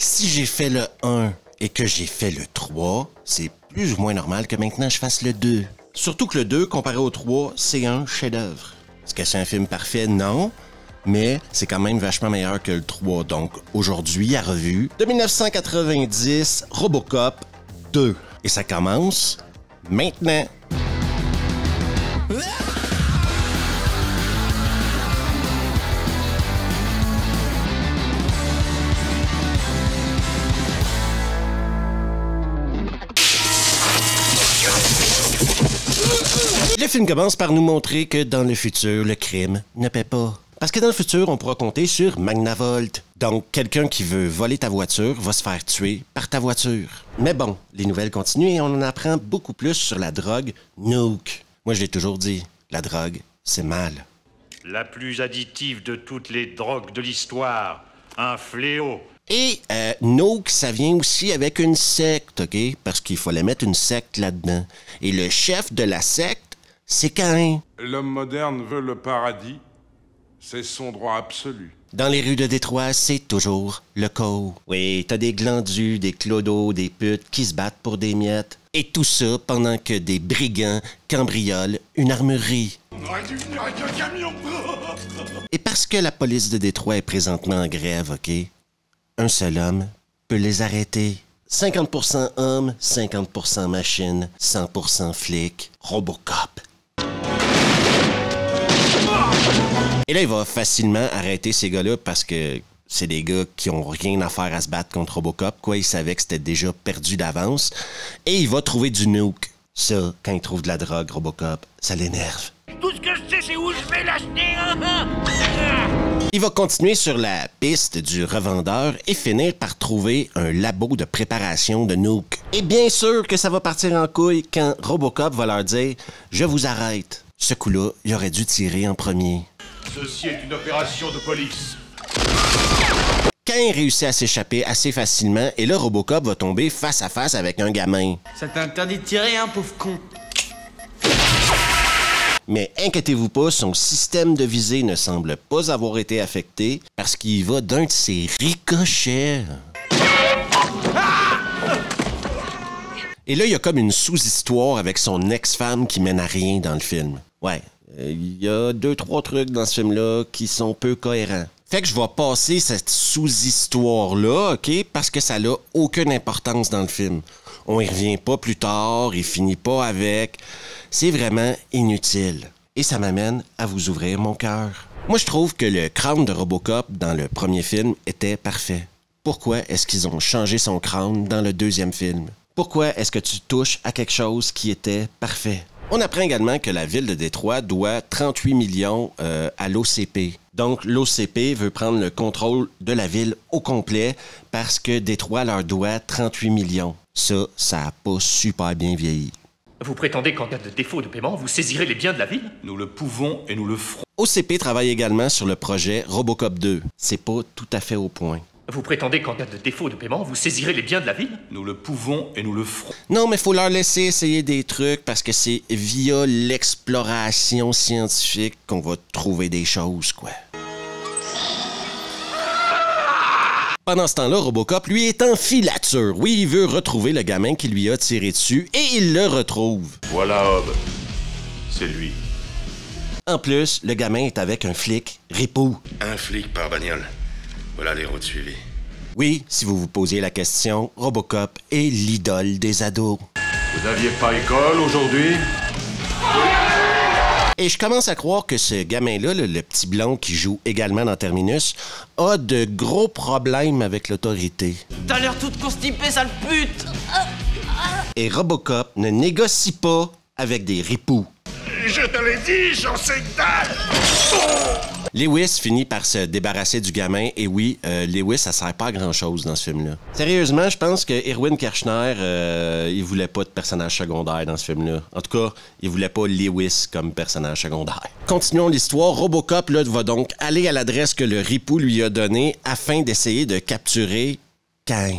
Si j'ai fait le 1 et que j'ai fait le 3, c'est plus ou moins normal que maintenant je fasse le 2. Surtout que le 2, comparé au 3, c'est un chef-d'œuvre. Est-ce que c'est un film parfait? Non. Mais c'est quand même vachement meilleur que le 3. Donc, aujourd'hui, à revue, de 1990, Robocop 2. Et ça commence maintenant. Le film commence par nous montrer que dans le futur, le crime ne paie pas. Parce que dans le futur, on pourra compter sur Magnavolt. Donc, quelqu'un qui veut voler ta voiture va se faire tuer par ta voiture. Mais bon, les nouvelles continuent et on en apprend beaucoup plus sur la drogue Nuke. Moi, je l'ai toujours dit, la drogue, c'est mal. La plus additive de toutes les drogues de l'histoire. Un fléau. Et Nuke, ça vient aussi avec une secte, OK? Parce qu'il fallait mettre une secte là-dedans. Et le chef de la secte, c'est Caïn. L'homme moderne veut le paradis. C'est son droit absolu. Dans les rues de Détroit, c'est toujours le chaos. Oui, t'as des glandus, des clodos, des putes qui se battent pour des miettes. Et tout ça pendant que des brigands cambriolent une armurerie. Et parce que la police de Détroit est présentement en grève, OK? Un seul homme peut les arrêter. 50% homme, 50% machine, 100% flic, Robocop. Et là, il va facilement arrêter ces gars-là parce que c'est des gars qui ont rien à faire à se battre contre Robocop. Quoi, il savait que c'était déjà perdu d'avance. Et il va trouver du nuke. Ça, quand il trouve de la drogue, Robocop, ça l'énerve. Tout ce que je sais, c'est où je vais l'acheter. Il va continuer sur la piste du revendeur et finir par trouver un labo de préparation de nuke. Et bien sûr que ça va partir en couille quand Robocop va leur dire « Je vous arrête ». Ce coup-là, il aurait dû tirer en premier. Ceci est une opération de police. Caïn réussit à s'échapper assez facilement et là, Robocop va tomber face à face avec un gamin. Ça t'interdit de tirer, hein, pauvre con? Mais inquiétez-vous pas, son système de visée ne semble pas avoir été affecté parce qu'il va d'un de ses ricochets. Et là, il y a comme une sous-histoire avec son ex-femme qui mène à rien dans le film. Ouais, il y a 2-3 trucs dans ce film-là qui sont peu cohérents. Fait que je vais passer cette sous-histoire-là, OK, parce que ça n'a aucune importance dans le film. On y revient pas plus tard, il finit pas avec. C'est vraiment inutile. Et ça m'amène à vous ouvrir mon cœur. Moi, je trouve que le crâne de Robocop dans le premier film était parfait. Pourquoi est-ce qu'ils ont changé son crâne dans le deuxième film? Pourquoi est-ce que tu touches à quelque chose qui était parfait? On apprend également que la ville de Détroit doit 38 millions à l'OCP. Donc, l'OCP veut prendre le contrôle de la ville au complet parce que Détroit leur doit 38 millions. Ça n'a pas super bien vieilli. Vous prétendez qu'en cas de défaut de paiement, vous saisirez les biens de la ville? Nous le pouvons et nous le ferons. OCP travaille également sur le projet Robocop 2. C'est pas tout à fait au point. Vous prétendez qu'en cas de défaut de paiement, vous saisirez les biens de la ville? Nous le pouvons et nous le ferons. Non, mais faut leur laisser essayer des trucs parce que c'est via l'exploration scientifique qu'on va trouver des choses, quoi. Pendant ce temps-là, Robocop, lui, est en filature. Oui, il veut retrouver le gamin qui lui a tiré dessus et il le retrouve. Voilà Hob. C'est lui. En plus, le gamin est avec un flic, Ripou. Un flic par bagnole. Voilà les routes suivies. Oui, si vous vous posiez la question, Robocop est l'idole des ados. Vous n'aviez pas école aujourd'hui? Et je commence à croire que ce gamin-là, le petit blond qui joue également dans Terminus, a de gros problèmes avec l'autorité. T'as l'air toute constipée, sale pute! Et Robocop ne négocie pas avec des ripoux. Je te l'ai dit, j'en sais que dalle. Lewis finit par se débarrasser du gamin, et oui, Lewis, ça sert pas à grand-chose dans ce film-là. Sérieusement, je pense que Irwin Kershner, il voulait pas de personnage secondaire dans ce film-là. En tout cas, il voulait pas Lewis comme personnage secondaire. Continuons l'histoire. Robocop, là, va donc aller à l'adresse que le ripou lui a donnée afin d'essayer de capturer Caïn.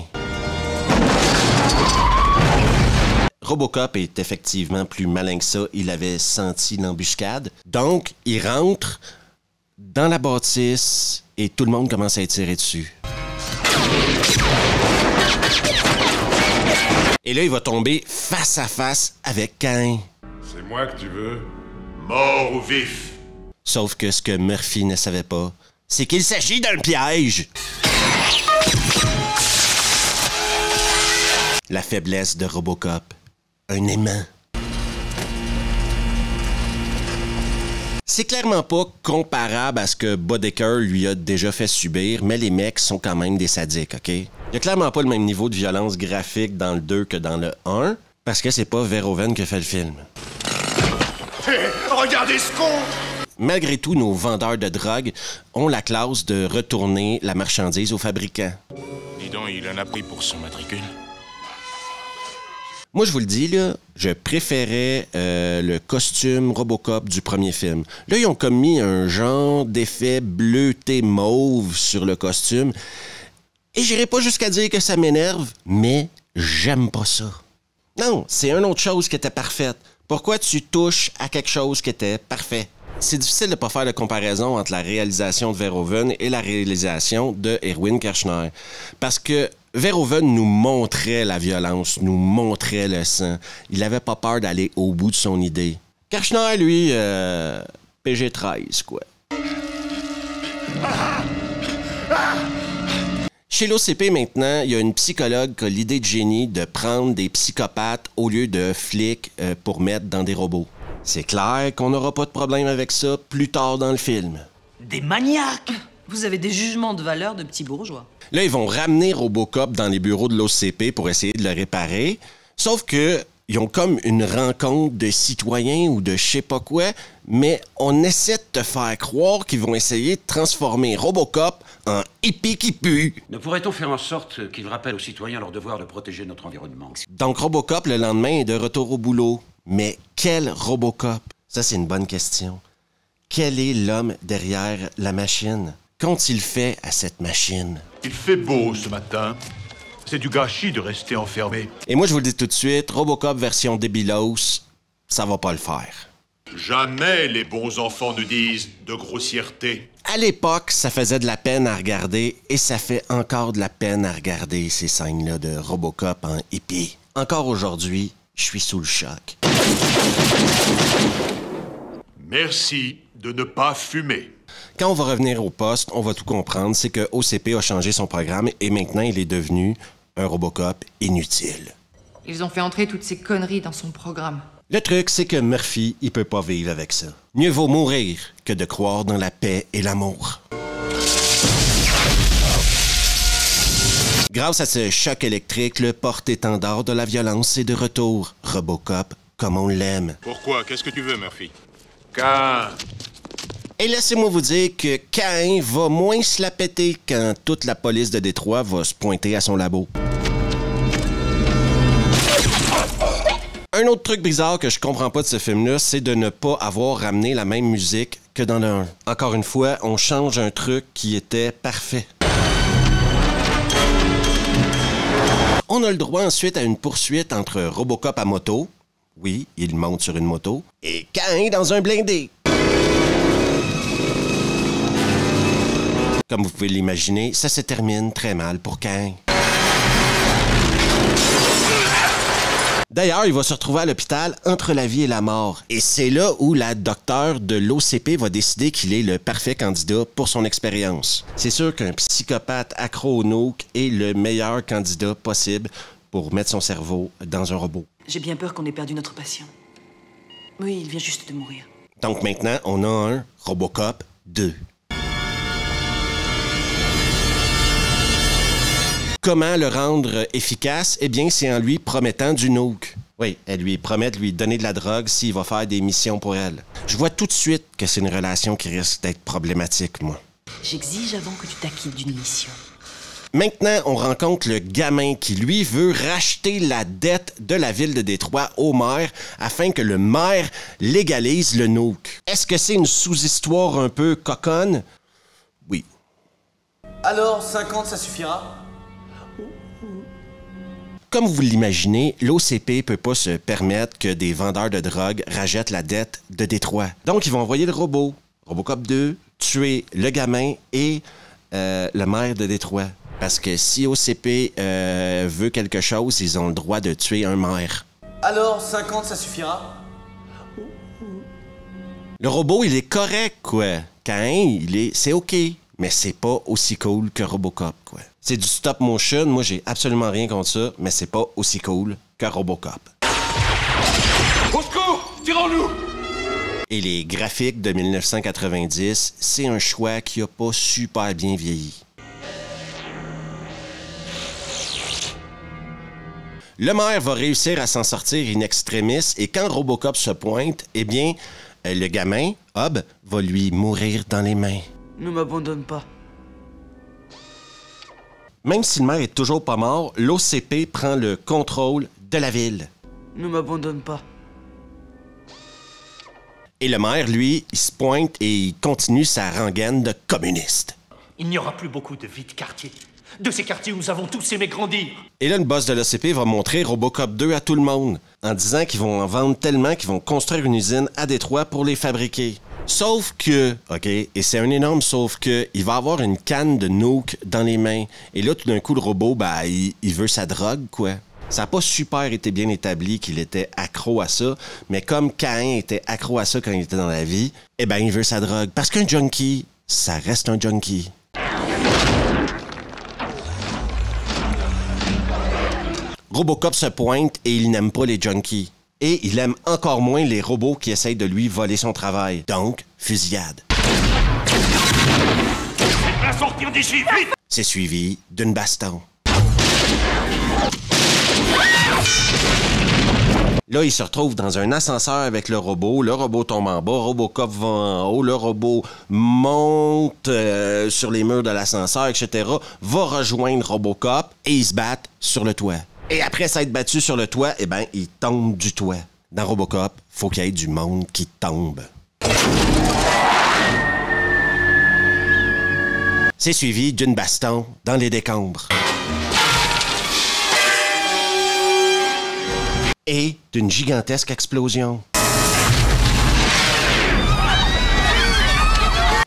Robocop est effectivement plus malin que ça. Il avait senti l'embuscade. Donc, il rentre dans la bâtisse et tout le monde commence à être tiré dessus. Et là, il va tomber face à face avec Caïn. C'est moi que tu veux? Mort ou vif? Sauf que ce que Murphy ne savait pas, c'est qu'il s'agit d'un piège. La faiblesse de Robocop. Un aimant. C'est clairement pas comparable à ce que Bodecker lui a déjà fait subir, mais les mecs sont quand même des sadiques, OK? Il y a clairement pas le même niveau de violence graphique dans le 2 que dans le 1, parce que c'est pas Verhoeven qui a fait le film. Hé, regardez ce con! Malgré tout, nos vendeurs de drogue ont la classe de retourner la marchandise aux fabricants. Dis donc, il en a pris pour son matricule. Moi, je vous le dis, là, je préférais le costume Robocop du premier film. Là, ils ont comme mis un genre d'effet bleuté mauve sur le costume. Et j'irai pas jusqu'à dire que ça m'énerve, mais j'aime pas ça. Non, c'est une autre chose qui était parfaite. Pourquoi tu touches à quelque chose qui était parfait? C'est difficile de pas faire de comparaison entre la réalisation de Verhoeven et la réalisation de Erwin Kershner. Parce que Verhoeven nous montrait la violence, nous montrait le sang. Il avait pas peur d'aller au bout de son idée. Kershner, lui, PG-13, quoi. Chez l'OCP, maintenant, il y a une psychologue qui a l'idée de génie de prendre des psychopathes au lieu de flics pour mettre dans des robots. C'est clair qu'on n'aura pas de problème avec ça plus tard dans le film. Des maniaques! Vous avez des jugements de valeur de petits bourgeois. Là, ils vont ramener Robocop dans les bureaux de l'OCP pour essayer de le réparer. Sauf que ils ont comme une rencontre de citoyens ou de je sais pas quoi, mais on essaie de te faire croire qu'ils vont essayer de transformer Robocop en hippie qui pue. Ne pourrait-on faire en sorte qu'ils rappellent aux citoyens leur devoir de protéger notre environnement? Donc Robocop, le lendemain, est de retour au boulot. Mais quel Robocop? Ça, c'est une bonne question. Quel est l'homme derrière la machine? Qu'ont-ils fait à cette machine? Il fait beau ce matin. C'est du gâchis de rester enfermé. Et moi, je vous le dis tout de suite, Robocop version débilos, ça va pas le faire. Jamais les bons enfants ne disent de grossièreté. À l'époque, ça faisait de la peine à regarder et ça fait encore de la peine à regarder ces scènes-là de Robocop en hippie. Encore aujourd'hui, je suis sous le choc. Merci de ne pas fumer. Quand on va revenir au poste, on va tout comprendre. C'est que OCP a changé son programme et maintenant, il est devenu un Robocop inutile. Ils ont fait entrer toutes ces conneries dans son programme. Le truc, c'est que Murphy, il peut pas vivre avec ça. Mieux vaut mourir que de croire dans la paix et l'amour. Grâce à ce choc électrique, le porte-étendard de la violence est de retour. Robocop, comme on l'aime. Pourquoi? Qu'est-ce que tu veux, Murphy? Caïn. Et laissez-moi vous dire que Caïn va moins se la péter quand toute la police de Détroit va se pointer à son labo. Un autre truc bizarre que je comprends pas de ce film-là, c'est de ne pas avoir ramené la même musique que dans le 1. Encore une fois, on change un truc qui était parfait. On a le droit ensuite à une poursuite entre Robocop à moto, oui, il monte sur une moto, et Caïn dans un blindé. Comme vous pouvez l'imaginer, ça se termine très mal pour Caïn. D'ailleurs, il va se retrouver à l'hôpital entre la vie et la mort. Et c'est là où la docteure de l'OCP va décider qu'il est le parfait candidat pour son expérience. C'est sûr qu'un psychopathe accro au nuke est le meilleur candidat possible pour mettre son cerveau dans un robot. J'ai bien peur qu'on ait perdu notre patient. Oui, il vient juste de mourir. Donc maintenant, on a un Robocop 2. Comment le rendre efficace? Eh bien, c'est en lui promettant du nuke. Oui, elle lui promet de lui donner de la drogue s'il va faire des missions pour elle. Je vois tout de suite que c'est une relation qui risque d'être problématique, moi. J'exige avant que tu t'acquittes d'une mission. Maintenant, on rencontre le gamin qui, lui, veut racheter la dette de la ville de Détroit au maire afin que le maire légalise le nuke. Est-ce que c'est une sous-histoire un peu coconne? Oui. Alors, 50, ça suffira? Comme vous l'imaginez, l'OCP peut pas se permettre que des vendeurs de drogue rachètent la dette de Détroit. Donc, ils vont envoyer le robot, Robocop 2, tuer le gamin et le maire de Détroit. Parce que si OCP veut quelque chose, ils ont le droit de tuer un maire. Alors, 50, ça suffira? Le robot, il est correct, quoi. Caïn, c'est OK. Mais c'est pas aussi cool que Robocop, quoi. C'est du stop motion, moi j'ai absolument rien contre ça, mais c'est pas aussi cool que Robocop. Au secours! Tirons-nous! Et les graphiques de 1990, c'est un choix qui a pas super bien vieilli. Le maire va réussir à s'en sortir in extremis et quand Robocop se pointe, eh bien, le gamin, Hob, va lui mourir dans les mains. Ne m'abandonne pas. Même si le maire est toujours pas mort, l'OCP prend le contrôle de la ville. Ne m'abandonne pas. Et le maire, lui, il se pointe et il continue sa rengaine de communiste. Il n'y aura plus beaucoup de vies de quartier. De ces quartiers où nous avons tous aimé grandir. Et là, le boss de l'OCP va montrer Robocop 2 à tout le monde, en disant qu'ils vont en vendre tellement qu'ils vont construire une usine à Détroit pour les fabriquer. Sauf que, OK, et c'est un énorme sauf que, il va avoir une canne de nuke dans les mains. Et là, tout d'un coup, le robot, il veut sa drogue, quoi. Ça n'a pas super été bien établi qu'il était accro à ça, mais comme Caïn était accro à ça quand il était dans la vie, eh ben, il veut sa drogue. Parce qu'un junkie, ça reste un junkie. Robocop se pointe et il n'aime pas les junkies. Et il aime encore moins les robots qui essayent de lui voler son travail. Donc, fusillade. La sortir d'ici, vite! C'est suivi d'une baston. Là, il se retrouve dans un ascenseur avec le robot tombe en bas, Robocop va en haut, le robot monte sur les murs de l'ascenseur, etc., va rejoindre Robocop et ils se battent sur le toit. Et après s'être battu sur le toit, eh ben, il tombe du toit. Dans Robocop, faut qu'il y ait du monde qui tombe. C'est suivi d'une baston dans les décombres. Et d'une gigantesque explosion.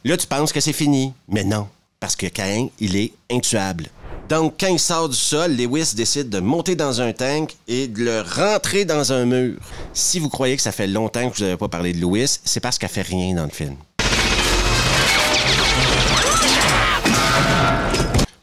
Là, tu penses que c'est fini, mais non, parce que Caïn, il est intuable. Donc, quand il sort du sol, Lewis décide de monter dans un tank et de le rentrer dans un mur. Si vous croyez que ça fait longtemps que je vous avais pas parlé de Lewis, c'est parce qu'elle fait rien dans le film.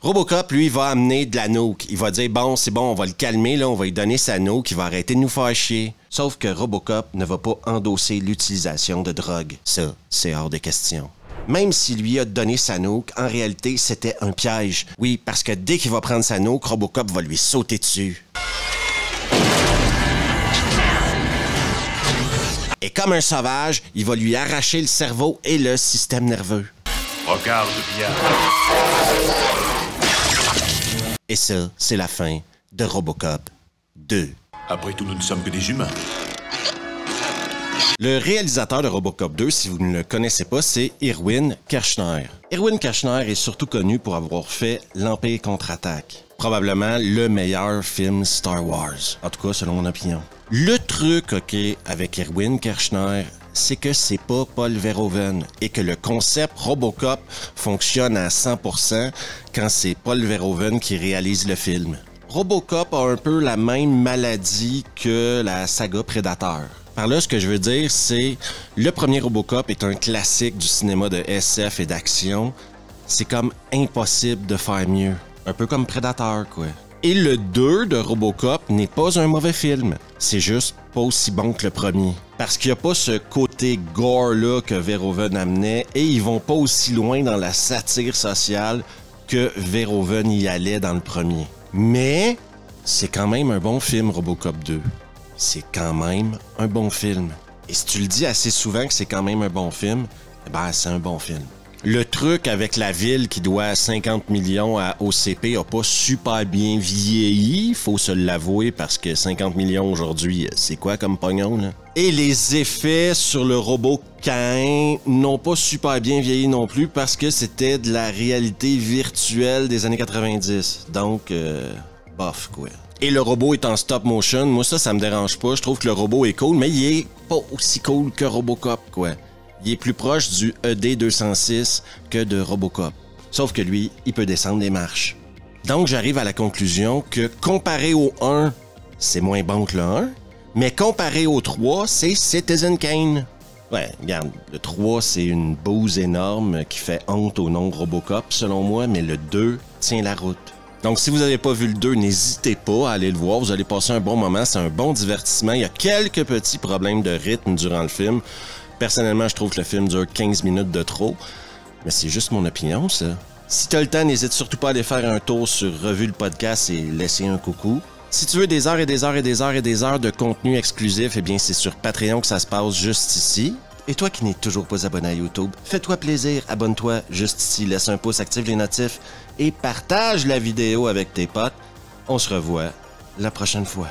Robocop, lui, va amener de la nuke. Il va dire, bon, c'est bon, on va le calmer, là, on va lui donner sa nuke, il va arrêter de nous faire chier. Sauf que Robocop ne va pas endosser l'utilisation de drogue. Ça, c'est hors de question. Même s'il lui a donné sa nuke, en réalité, c'était un piège. Oui, parce que dès qu'il va prendre sa nuke, Robocop va lui sauter dessus. Et comme un sauvage, il va lui arracher le cerveau et le système nerveux. Regarde bien. Et ça, c'est la fin de Robocop 2. Après tout, nous ne sommes que des humains. Le réalisateur de Robocop 2, si vous ne le connaissez pas, c'est Irwin Kershner. Irwin Kershner est surtout connu pour avoir fait L'Empire contre-attaque. Probablement le meilleur film Star Wars. En tout cas, selon mon opinion. Le truc, OK, avec Irwin Kershner, c'est que c'est pas Paul Verhoeven et que le concept Robocop fonctionne à 100% quand c'est Paul Verhoeven qui réalise le film. Robocop a un peu la même maladie que la saga Predator. Par là, ce que je veux dire, c'est le premier Robocop est un classique du cinéma de SF et d'action. C'est comme impossible de faire mieux. Un peu comme Predator, quoi. Et le 2 de Robocop n'est pas un mauvais film. C'est juste pas aussi bon que le premier. Parce qu'il n'y a pas ce côté gore-là que Verhoeven amenait et ils vont pas aussi loin dans la satire sociale que Verhoeven y allait dans le premier. Mais c'est quand même un bon film, Robocop 2. C'est quand même un bon film. Et si tu le dis assez souvent que c'est quand même un bon film, ben c'est un bon film. Le truc avec la ville qui doit 50 millions à OCP a pas super bien vieilli, faut se l'avouer, parce que 50 millions aujourd'hui, c'est quoi comme pognon, là? Et les effets sur le robot Caïn n'ont pas super bien vieilli non plus, parce que c'était de la réalité virtuelle des années 90. Donc, bof, quoi. Et le robot est en stop motion, moi ça me dérange pas, je trouve que le robot est cool, mais il est pas aussi cool que Robocop, quoi. Il est plus proche du ED-206 que de Robocop. Sauf que lui, il peut descendre les marches. Donc, j'arrive à la conclusion que comparé au 1, c'est moins bon que le 1, mais comparé au 3, c'est Citizen Kane. Ouais, regarde, le 3, c'est une bouse énorme qui fait honte au nom Robocop, selon moi, mais le 2 tient la route. Donc, si vous n'avez pas vu le 2, n'hésitez pas à aller le voir. Vous allez passer un bon moment. C'est un bon divertissement. Il y a quelques petits problèmes de rythme durant le film. Personnellement, je trouve que le film dure 15 minutes de trop. Mais c'est juste mon opinion, ça. Si tu as le temps, n'hésite surtout pas à aller faire un tour sur Revue le podcast et laisser un coucou. Si tu veux des heures et des heures et des heures et des heures de contenu exclusif, eh bien, c'est sur Patreon que ça se passe juste ici. Et toi qui n'es toujours pas abonné à YouTube, fais-toi plaisir, abonne-toi juste ici, laisse un pouce, active les notifs et partage la vidéo avec tes potes. On se revoit la prochaine fois.